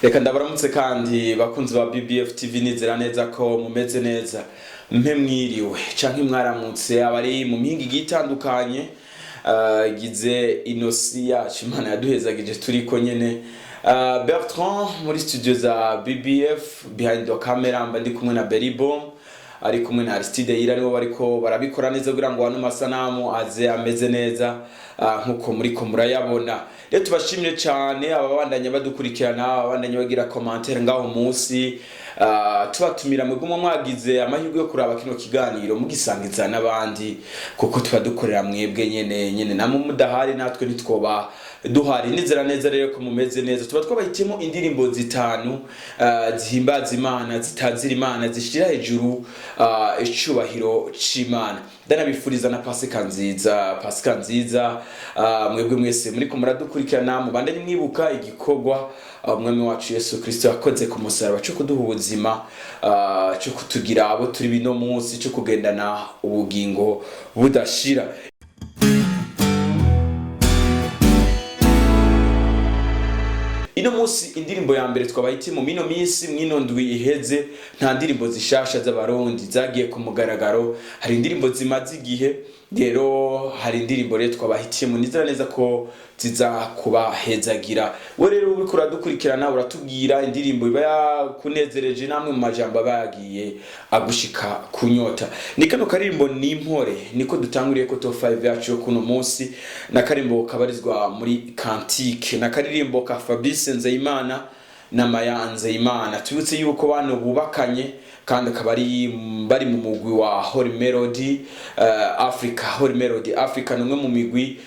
Reka ndabaramutse kandi bakunzi ba BBF TV nizera neza ko mumeze neza mpe mwiriwe canke mwaramutse abari mu mihingi gitandukanye gize inosi yacu Imana yaduhezagije turiko nyene Bertrand muri studio za BBF behind the camera mba ndi kumwe na Beribo ari kumwe na Aristide Ira nibo bariko barabikora neza kugira ngo hano masanamu aze ameze neza nkuko muri ko murayabona. Rero tubashimye cyane ababandanya badukurikirana ababandanya bagira commentaire ngaho munsi tubatumira mwebwe mwagize amahirwe yo kuraba kino kiganiro mugisangiza n'abandi kuko tubadukorera mwebwe nyene namwe mudahari natwe nitwoba duhari nizera neza rero ko mumeze neza. Tuba twabahitimo indirimbo zitanu zihimbaza Imana zitazira Imana zishira hejuru icubahiro c'Imana. Ndanabifuriza na Pasika nziza mwebwe mwese muri ko muradukurikirana mubandanye mwibuka igikorwa umwami wacu Yesu Kristo yakoze ku musaraba cyo kuduha ubuzima cyo kutugira abo turi bino munsi cyo kugendana ubugingo budashira. Ino munsi indirimbo ya mbere twabahitimo mino minsi mwino ndwi iheze nta ndirimbo zishasha z'abarundi zagiye ku mugaragaro, hari indirimbo zimaze igihe rero hari indirimbo rero twabahitimo nizera neza ko ziza kubahezagira. We rero uri kuradukurikirana uratubwira indirimbo iba yakunezereje namwe mu majambo bagiye agushika kunyota. Ni kano karimbo ni impore niko dutanguriye ko top 5 yacu yo kuno munsi na karimbo kabarizwa muri Cantique na karirimbo ka Fabrice Nzeyimana na Maya Nzeyimana. Tubutse yuko bano bubakanye kandi akabari bari mu mugwi wa Holy Melody Africa. Holy Melody Africa numwe mu migwi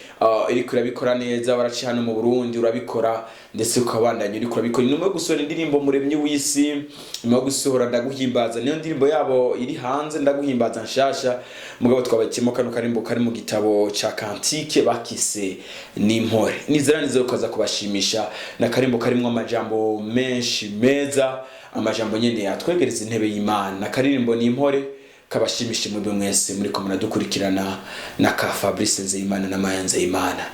iri kurabikora neza baraci hano mu Burundi urabikora ndetse ukabandanya uri kurabikora numwe gusora indirimbo muremyi w'isi nyuma gusohora ndaguhimbaza niyo ndirimbo yabo iri hanze ndaguhimbaza nshasha mugabo twabakimo kano karimbo kari mu gitabo ca Cantique bakise n'impore. Nizera nizo ukaza kubashimisha na karimbo karimo amajambo menshi meza amajambo nyene yatwegereza intebe y'Imana na karirimbo n'impore kabashimishe mwebwe mwese muri ko muradukurikirana na ka Fabrice Nzeyimana na Maya Nzeyimana.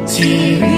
TV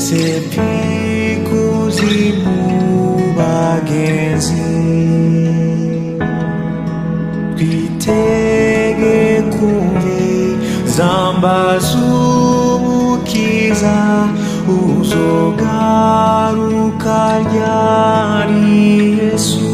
sepikuzimu bagenzi twitege kumvi zambazumukiza uzogaruka ryari Yesu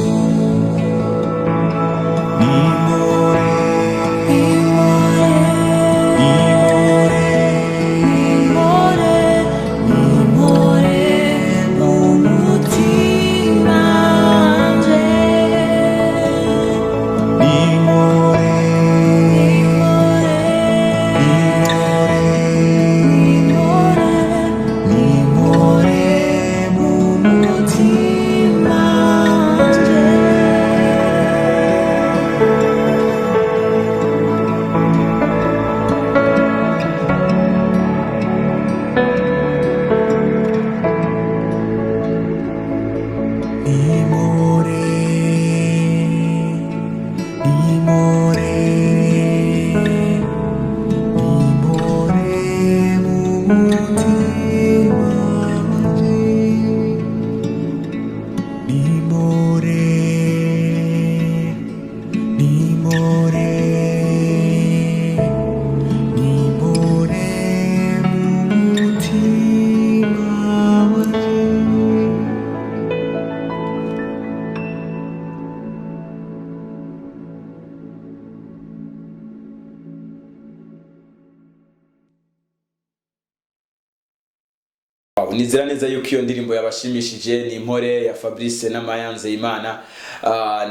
nizera neza yuko iyo ndirimbo yabashimishije. Ni Impore ya Fabrice n'Amayanze Imana,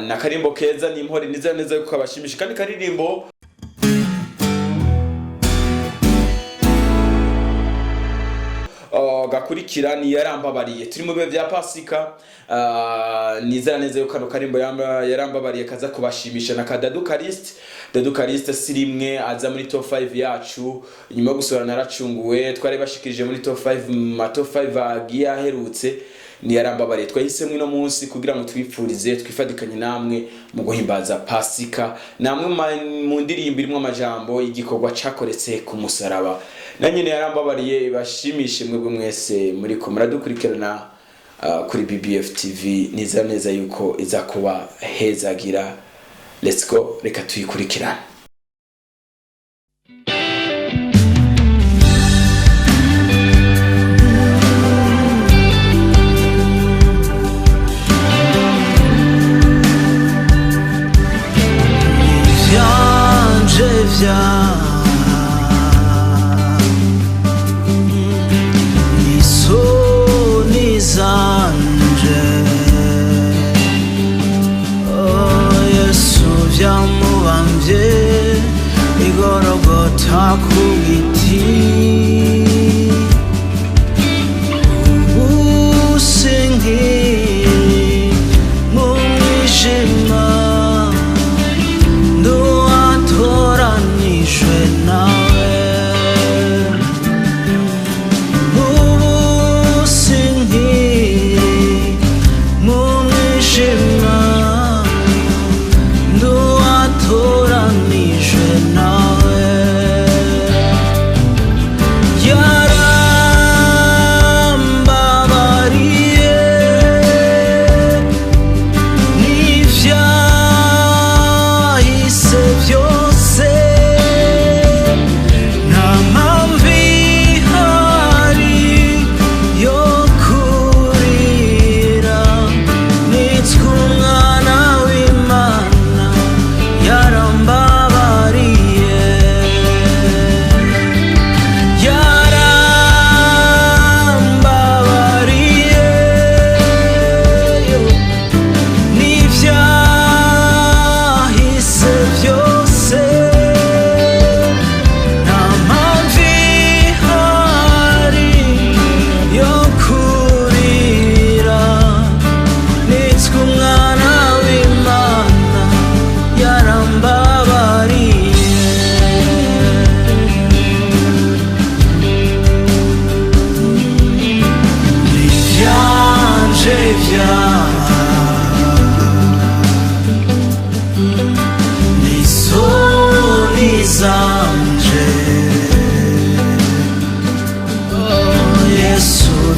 na karimbo keza ni Impore. Nizera neza yuko kabashimishije kandi karirimbo gakurikira ni Yarambabariye. Turi mu bihe bya Pasika, nizera neza yuko kano karimbo Yarambabariye kaza kubashimisha na Dadu Kariste. Dadu Kariste si rimwe aza muri top 5 yacu, nyuma yo gusora naracunguwe twari bashikirije muri top 5 ma top 5 agiye aherutse. Ni Yarambabariye twahisemo ino munsi kugira ngo twipfurize twifadikanye namwe mu guhimbaza Pasika, namwe mu ndirimbo irimo amajambo igikorwa cakoretse ku musaraba. Nanyine Yarambabariye bashimishe mwebwe mwese muri ko muradukurikirana kuri BBF TV. Nizera neza yuko iza kuba hezagira. Let's go, reka tuyikurikirane. Yesu vyamubamvye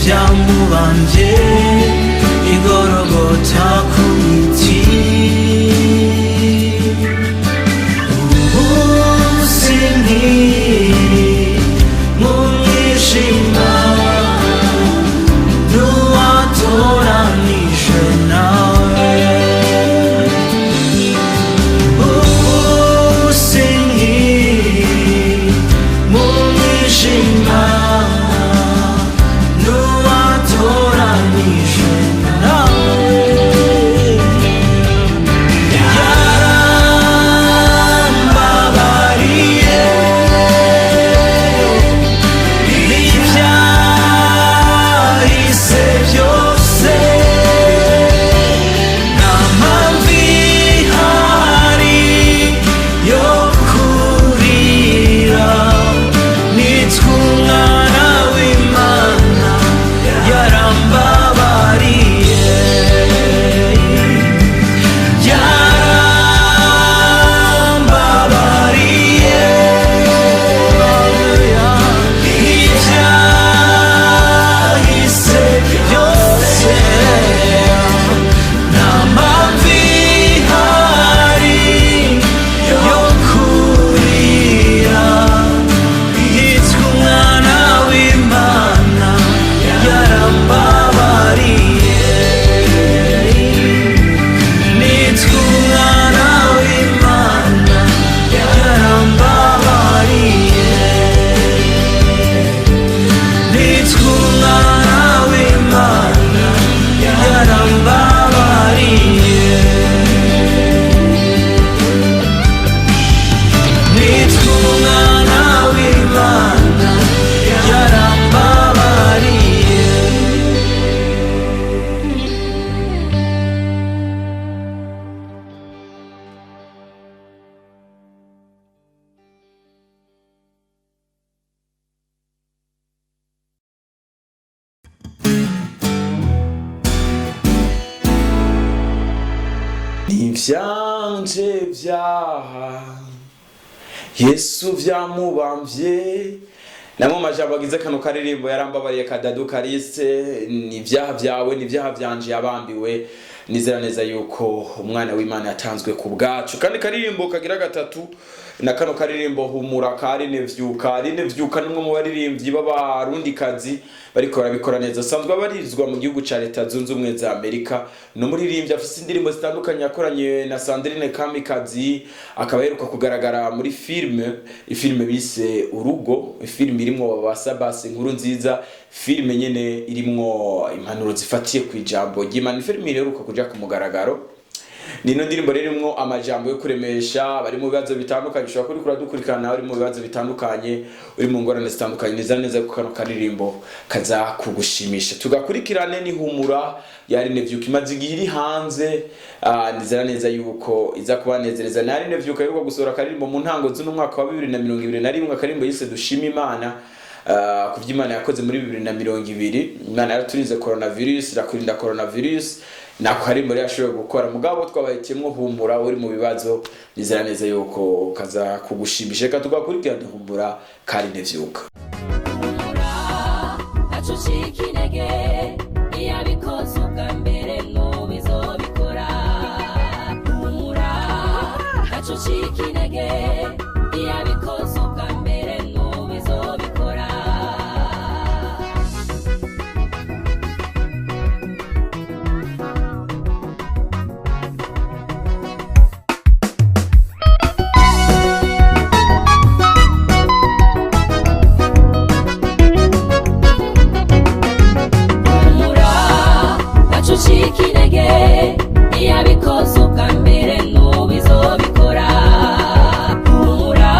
byamubambye igorogota ku giti. Ubu sinkiri mu mwijima, n'uwatoranijwe nawe. Ubu sinkiri mu mwijima, n'uwatoranijwe nawe. Yarambabariye ibyahise byose, nta mpamvu ihari yo kurira. Nitwa umwana w'Imana, yarambabariye. Yarambabariye ibyahise byose, nta mpamvu ihari yo kurira. Nitwa umwana w'Imana, yarambabariye. Nitwa umwana w'Imana, yarambabariye. Nitwa umwana w'Imana, yarambabariye. Nitwa umwana w'Imana, yarambabariye. N'ivyanje vyaha Yesu vyamubamvye. Namwe majambo agize kano karirimbo yarambabariye kadadu Karise. Ni vyaha vyawe, ni vyaha vyanje yabambiwe. Nizera neza yuko umwana w'Imana yatanzwe ku bwacu. Kandi karirimbo kagira gatatu na kano karirimbo humura Karine vyuka. Karine vyuka nimwe mu baririmbyi b'abarundikazi bariko barabikora neza. Sanzwe barizwa mu gihugu ca Leta Zunze Ubumwe za Amerika. No muririmbyi afise indirimbo zitandukanye yakoranye na Sandrine Kamikazi, akaba yeruka kugaragara muri filme bise Urugo, filme irimwo basabase inkuru nziza, filme nyene irimwo impanuro zifatiye kwijambo ry'Imana. Filme iheruka kuja ku mugaragaro. Nino ndirimbo ririmo amajambo yo kuremesha, bari mu bibazo bitandukanye. Ushobora kuri kuradukurikirana bari mu bibazo bitandukanye, uri mu ngorane zitandukanye. Neza neza ko kano karirimbo kaza kugushimisha. Tugakurikirane ni humura Yarine Vyuka, imaze igihe iri hanze. Nizera neza yuko iza kubanezereza. Yarine Vyuka yuko gusohora karirimbo mu ntango z'uno mwaka wa 2021, akarimbo yise dushima Imana. Kuvy'Imana yakoze muri 2020. Imana yaraturinze coronavirus, irakurinda coronavirus. Nako hari muri yashoboye gukora mugabo twabahitiyemo humura uri mu bibazo. Nizera neza yuko kaza kugushimisha. Reka tugakurikirane humura Karine Vyuka. Acucika intege iyabikoze ubwa mbere n'ubizobikora. Humura acucika intege iyabikoze ubwa mbere n'ubizobikora. Acucika intege iyabikoze ubwa mbere n'ubizobikora. Humura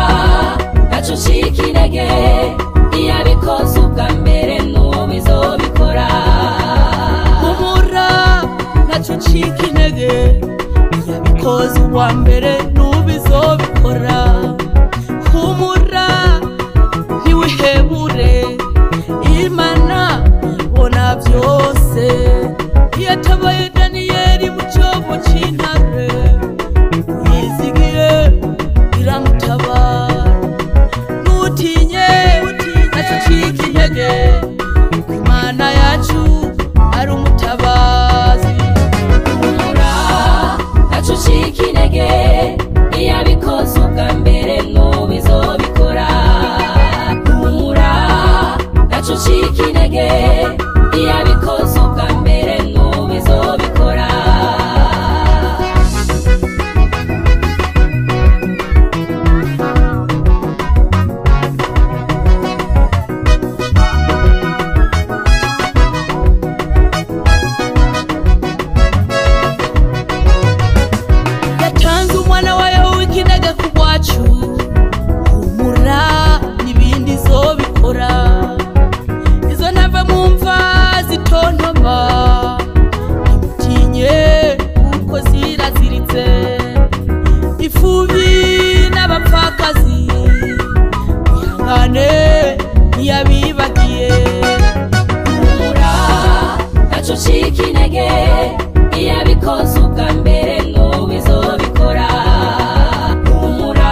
acucika intege iyabikoze ubwa mbere n'ubizobikora. Humura acucika intege iyabikoze ubwa mbere n'ubizobikora. Humura ntiwihebure, Imana bona byose. Yatabaye Daniyeli mu cyobo cy'intare, yizigiye iramutabara. Nutinye acucika intege, Imana yacu ucika intege iyabikoze ubwa mbere ntubizobikora yatanze umwana wayo w'ikinege ku bwacu humura n'ibindi zobikora izo ntava mu mva zitontoma ntimutinye kuko ziraziritse imfubyi n'abapfakazi ihangane ntiyabibagiye humura ntaco ucika intege iyabikoze ubwa mbere ntubizobikora humura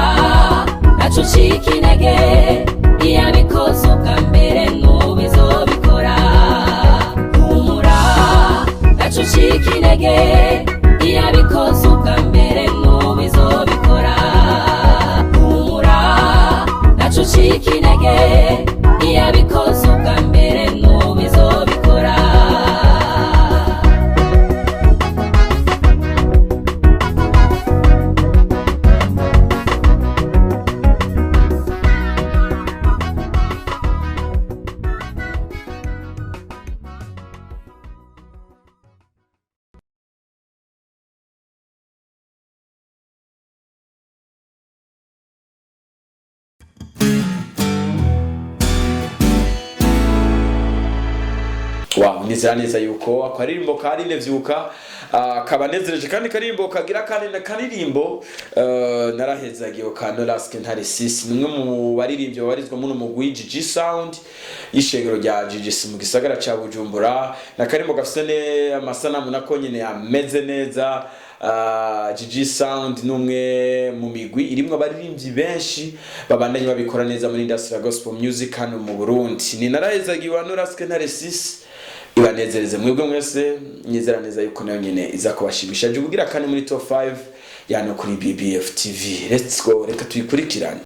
ntaco ucika intege iyabikoze ubwa mbere ntubizobikora humura ntaco ucika intege iyabikoze ubwa mbere ntubizobikora humura ntaco ucika intege iyabikoze ubwa mbere ntubizobikora Wow, nizera neza yuko akaririmbo karine vyuka kabanezereje kandi karirimbo kagira karirimbo narahezagiye Kanolaske ntare sisi nimwe mu baririmbyi babarizwa muno mu Gigi Sound y'ishengero rya Gigi mu gisagara ca Bujumbura na karimbo gafise amasanamu nako nyene ameze neza. Gigi Sound numwe mu migwi irimwe abaririmbyi benshi babandanye babikora neza muri industry ya gospel music hano mu Burundi. Ni narahezagiye Kanolaske ntare sisi ibanezereze mwebwe mwese nyizera neza yuko nayo nyene iza kubashimisha je kugira kandi muri top 5 yano kuri BBF TV. Let's go, reka tuyikurikirane.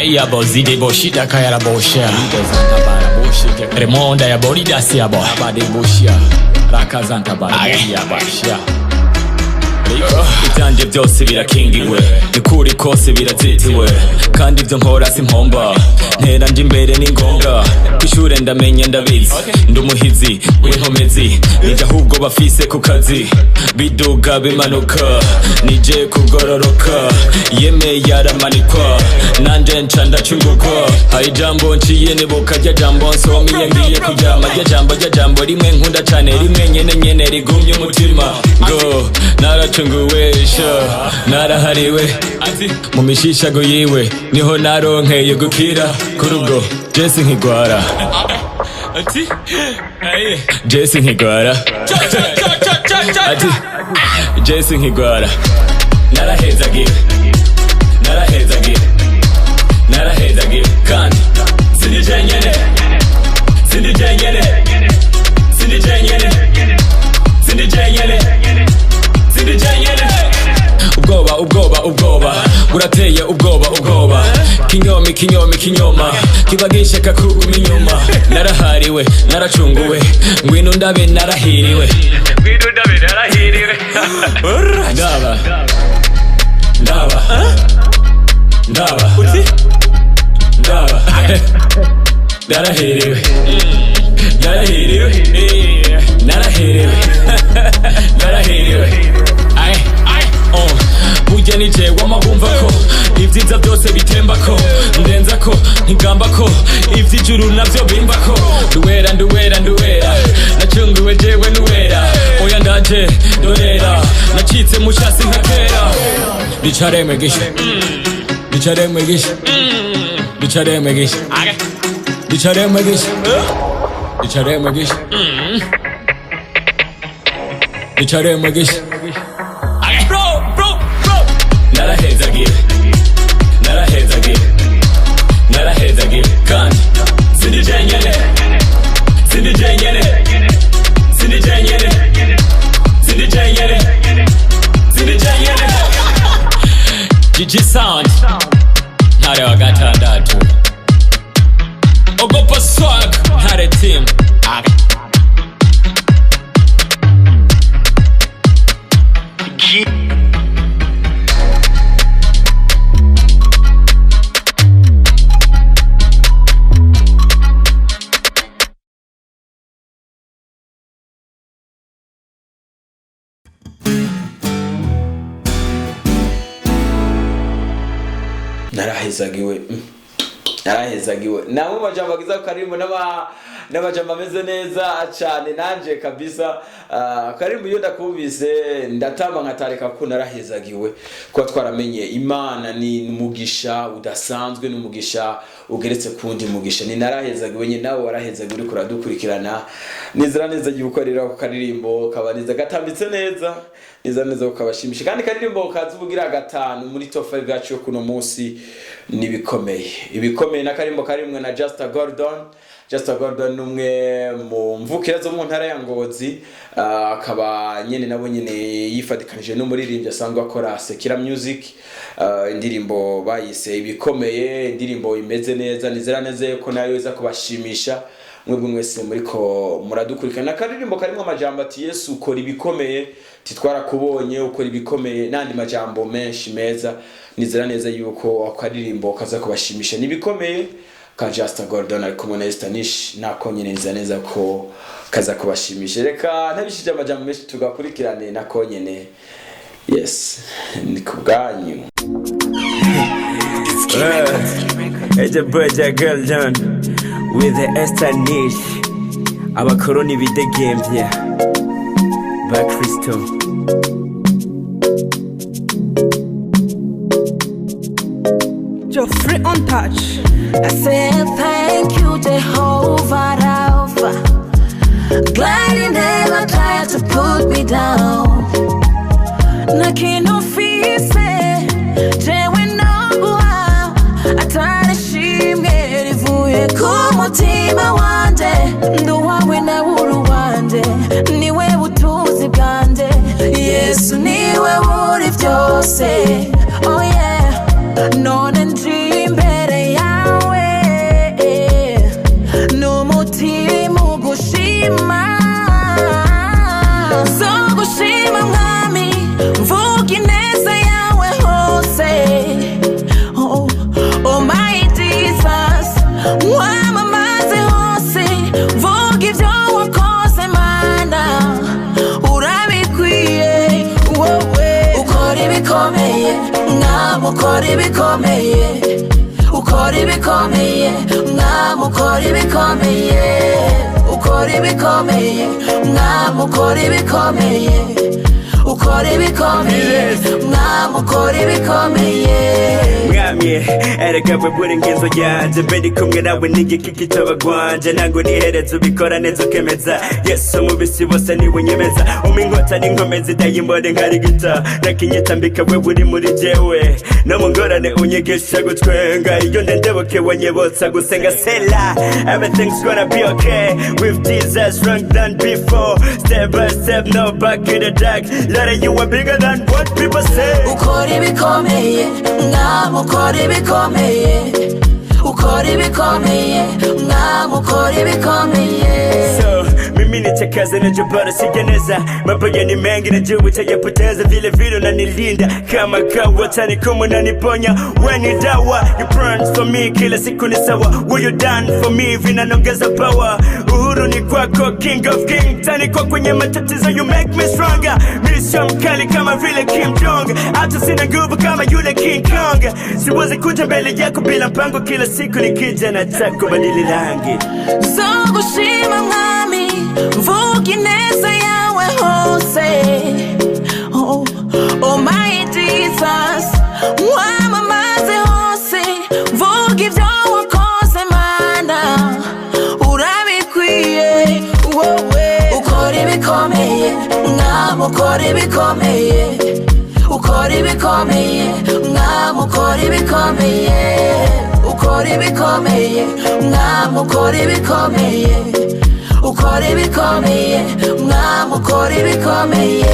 Ya bozi de boshida kaya la bosha Remonda ya bori dasi ya bo Abade bosha Rakazanta bara ya basha Itanje byose birakingiwe Nikuri kose birazitiwe Kandi ibyo nkora simpomba Ntera nje imbere ni ngombwa Kwishure ndamenye ndabizi Ndumuhizi w'inkomezi Nija ahubwo bafise ku kazi Biduga bimanuka Nije kugororoka Yeme yaramanikwa Nanje nca ndacungukwa Hari jambo nciye nibuka rya jambo nsomiye ngiye kuryama Rya jambo rimwe nkunda cane rimwe nyene rigumye umutima Go naracunguwesha narahariwe mu mishishago yiwe niho naronkeye gukira kuri ubwo Jesse nkigwara Jesse nkigwara Jesse nkigwara narahezagiwe kandi sindi jenyene ubwoba urateye ubwoba kinyoma kibagishaka kuguma inyuma narahariwe naracunguwe ngwino ndabe narahiriwe ndaba narahiriwe burya ni jewe amabumva ko ibyiza byose bitemba ko ndenza ko ntigamba ko ivy'ijuru navyo bimba ko nduwera nacunguwe jewe nuwera oya ndaje dorera nacitse mushasi nkakera bicaremwe gisha Bro. Narahezagiwe gatandatu ogopa swag ntare team narahezagiwe namwe majambo agiza Karimbo n'amajambo ameze neza cyane nanje kabisa. Karimbo iyo ndakumvise ndatamba nkatareka ko narahezagiwe ko twaramenye Imana ni umugisha udasanzwe, n'umugisha ugeretse kundi mugisha. Ni narahezagiwe nyine nawe warahezagiwe uri kuradukurikirana. Nizera neza gibukorera ku Karimbo kabaniza gatambitse neza, nizera neza ukabashimisha kandi Karimbo kazubugira gatanu muri top 5 gacu kuno munsi nibikomeye. Ibikomeye na Karimbo karimwe na Just Gordon numwe mu mvukira zo mu ntara ya Ngozi, akaba nyene nabo nyene yifadikanije no muririmbyi asanzwe akora Sekira Music. Indirimbo bayise ibikomeye, indirimbo imeze neza, nizera neza ko nayo iza kubashimisha mwebwe mwese muriko muradukurikana. Karirimbo karimo amajambo ati Yesu ukora ibikomeye, titwarakubonye ukora ibikomeye, nandi majambo menshi meza. Nizera neza yuko akaririmbo kaza kubashimisha nibikomeye ka Just Gordon ari kumwe na Estanish nako nyine nizera neza ko kaza kubashimisha. Reka ntabishije amajambo menshi tugakurikirane nako nyene. Yes, ni kubganyu. It's a birthday girl John with the Estanish. Abakoroni bidegembye ba Kristo. Geoffrey on touch. I said thank you Jehovah Rapha, glad you never tried to put me down. Nakinufise jewe noguha atarishimwe rivuye ku mutima wanje, nduwawe na wuru wanje niwe butuzi bwanje. Yesu niwe buri byose, oh yeah, none nje imbere yawe n'umutima ugushima, so gushima mwami mvuga ineza yawe hose. Oh my Jesus, wamamaze hose, mvuga ibyo wakoze Mana, urabikwiye wowe. Ukora ibikomeye mwami, ukora ibikomeye, ukora ibikomeye mwami, ukora ibikomeye, ukora ibikomeye mwami, ukora ibikomeye, ukora ibikomeye mwami, ukora ibikomeye. Mwami erega we buri ngenzo yanje, mbere kumwe nawe n'igikiki cy'abagwanje, ntango nihereza ubikora neza ukemeza. Yesu mubisi bose niwe unyemeza, inkota n'inkomezi dayimbone nkarigita, nakinyitambika we buri muri jewe, no mu ngorane unyigisha gutwenga. Iyo ndendebuke wanyebotsa gusenga sela, everything's gonna be okay with Jesus, stronger than before, step by step, no back in the dark. Lord, you are bigger than what people say. Ukora ibikomeye mwami, ukora ibikomeye, ukora ibikomeye mwami, ukora ibikomeye. So mimi nichakaza na jubara sigeneza, mapaja ni mengi na juu utayapoteza, vile vile unanilinda kama kawa, tani kumu unaniponya when dawa. You burn for me kila siku ni sawa, what you done for me vinanongeza power. Uhuru ni kwako king of king, tani kwa kwenye matatizo you make me stronger. Misho mkali kama vile Kim Jong, hata sina nguvu kama yule King Kong. Siwezi kuja mbele yako bila mpango, kila siku nikija nataka badili rangi. So gushima mwami mvuga ineza yawe hose. Oh my Jesus, wamamaze hose, mvuga ibyo wakoze Mana, urabikwiye wowe. Ukora ibikomeye mwami, ukora ibikomeye, ukora ibikomeye mwami, ukora ibikomeye, ukora ibikomeye mwami, ukora ibikomeye, ukora ibikomeye mwami, ukora ibikomeye,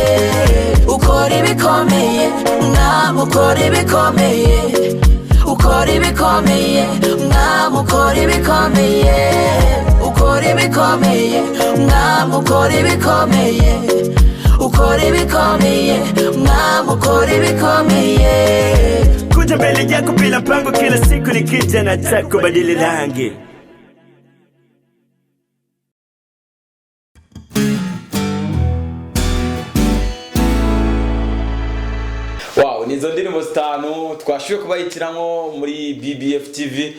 ukora ibikomeye mwami, ukora ibikomeye, ukora ibikomeye mwami ukora ibikomeye ukora ibikomeye mwami ukora ibikomeye ukora ibikomeye mwami ukora ibikomeye kuja mbele yako bila mpango kila siku nikija nataka kubadili rangi Wow, nizo ndirimbo zitanu twashoboye kubahitiramo muri BBF TV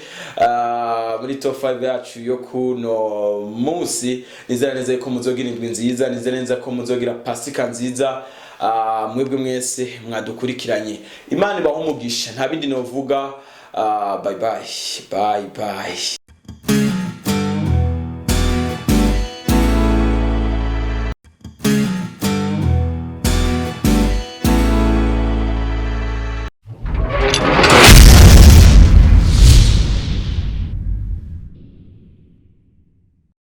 muri top 5 yacu yo kuno munsi. Nizera neza ko muzogira indwi nziza, nizera neza ko muzogira pasika nziza. Mwebwe mwese mwadukurikiranye, Imana ibahe umugisha, nta bindi novuga. Bye bye.